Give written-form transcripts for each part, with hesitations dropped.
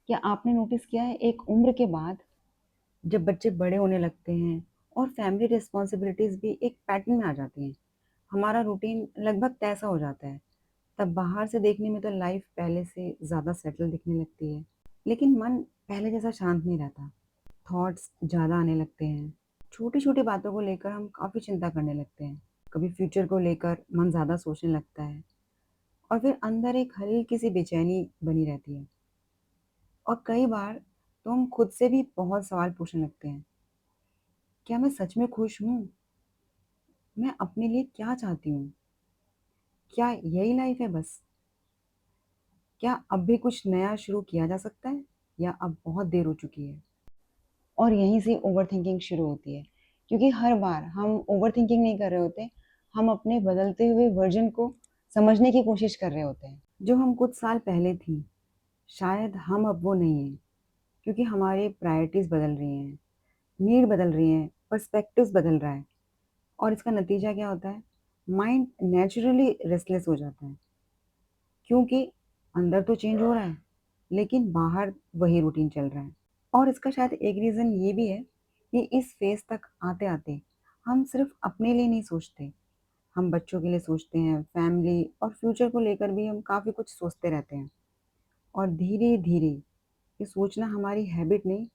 क्या आपने नोटिस किया है एक उम्र के बाद जब बच्चे बड़े होने लगते हैं और फैमिली रिस्पॉन्सिबिलिटीज भी एक पैटर्न में आ जाती हैं, हमारा रूटीन लगभग तैसा हो जाता है। तब बाहर से देखने में तो लाइफ पहले से ज़्यादा सेटल दिखने लगती है, लेकिन मन पहले जैसा शांत नहीं रहता। थॉट्स ज़्यादा आने लगते हैं। छोटी छोटी बातों को लेकर हम काफ़ी चिंता करने लगते हैं। कभी फ्यूचर को लेकर मन ज़्यादा सोचने लगता है और फिर अंदर एक हल्की सी बेचैनी बनी रहती है। और कई बार तो हम खुद से भी बहुत सवाल पूछने लगते हैं, क्या मैं सच में खुश हूँ? मैं अपने लिए क्या चाहती हूँ? क्या यही लाइफ है बस? क्या अब भी कुछ नया शुरू किया जा सकता है या अब बहुत देर हो चुकी है? और यहीं से ओवरथिंकिंग शुरू होती है, क्योंकि हर बार हम ओवरथिंकिंग नहीं कर रहे होते, हम अपने बदलते हुए वर्जन को समझने की कोशिश कर रहे होते हैं। जो हम कुछ साल पहले थी, शायद हम अब वो नहीं हैं, क्योंकि हमारी प्रायोरिटीज़ बदल रही हैं, नीड बदल रही हैं, पर्सपेक्टिव्स बदल रहा है। और इसका नतीजा क्या होता है? माइंड नेचुरली रेस्टलेस हो जाता है, क्योंकि अंदर तो चेंज हो रहा है, लेकिन बाहर वही रूटीन चल रहा है। और इसका शायद एक रीज़न ये भी है कि इस फेज़ तक आते-आते हम सिर्फ़ अपने लिए नहीं सोचते, हम बच्चों के लिए सोचते हैं, फैमिली और फ्यूचर को लेकर भी हम काफ़ी कुछ सोचते रहते हैं। और धीरे-धीरे ये सोचना हमारी हैबिट नहीं,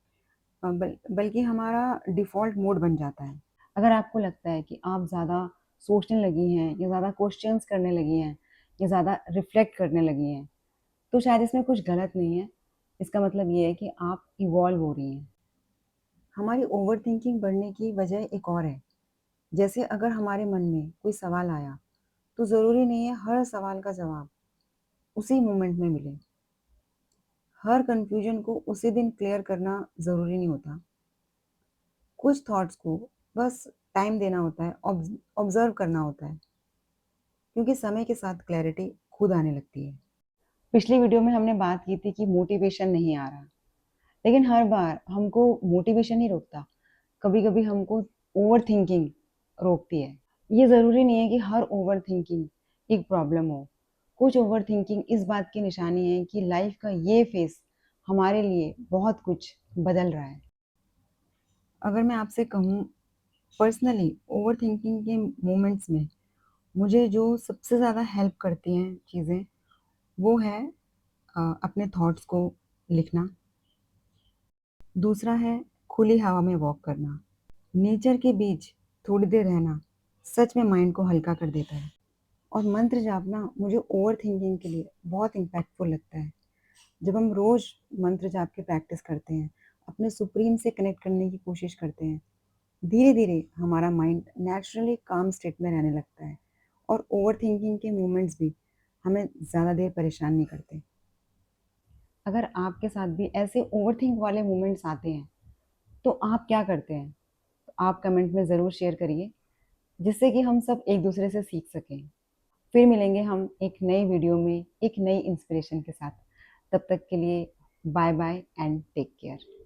बल्कि हमारा डिफ़ॉल्ट मोड बन जाता है। अगर आपको लगता है कि आप ज़्यादा सोचने लगी हैं या ज़्यादा क्वेश्चंस करने लगी हैं या ज़्यादा रिफ्लेक्ट करने लगी हैं, तो शायद इसमें कुछ गलत नहीं है। इसका मतलब ये है कि आप इवॉल्व हो रही हैं। हमारी ओवरथिंकिंग बढ़ने की वजह एक और है। जैसे अगर हमारे मन में कोई सवाल आया, तो ज़रूरी नहीं है हर सवाल का जवाब उसी मोमेंट में मिले। हर कन्फ्यूजन को उसी दिन क्लियर करना ज़रूरी नहीं होता। कुछ थॉट्स को बस टाइम देना होता है, ऑब्ज़र्व करना होता है, क्योंकि समय के साथ क्लैरिटी खुद आने लगती है। पिछली वीडियो में हमने बात की थी कि मोटिवेशन नहीं आ रहा, लेकिन हर बार हमको मोटिवेशन ही रोकता। कभी-कभी हमको ओवरथिंकिंग रोकती है। ये ज़रूरी नहीं है कि हर ओवरथिंकिंग एक प्रॉब्लम हो। कुछ ओवरथिंकिंग इस बात की निशानी है कि लाइफ का ये फ़ेज़ हमारे लिए बहुत कुछ बदल रहा है। अगर मैं आपसे कहूँ, पर्सनली ओवरथिंकिंग के मोमेंट्स में मुझे जो सबसे ज़्यादा हेल्प करती हैं चीज़ें, वो है अपने थॉट्स को लिखना। दूसरा है खुली हवा में वॉक करना। नेचर के बीच थोड़ी देर रहना सच में माइंड को हल्का कर देता है। और मंत्र जापना मुझे ओवरथिंकिंग के लिए बहुत इम्पैक्टफुल लगता है। जब हम रोज़ मंत्र जाप की प्रैक्टिस करते हैं, अपने सुप्रीम से कनेक्ट करने की कोशिश करते हैं, धीरे-धीरे हमारा माइंड नेचुरली काम स्टेट में रहने लगता है और ओवरथिंकिंग के मोमेंट्स भी हमें ज़्यादा देर परेशान नहीं करते। अगर आपके साथ भी ऐसे ओवरथिंक वाले मोमेंट्स आते हैं, तो आप क्या करते हैं? तो आप कमेंट में ज़रूर शेयर करिए, जिससे कि हम सब एक-दूसरे से सीख सकें। फिर मिलेंगे हम एक नई वीडियो में, एक नई इंस्पिरेशन के साथ। तब तक के लिए bye bye and take care.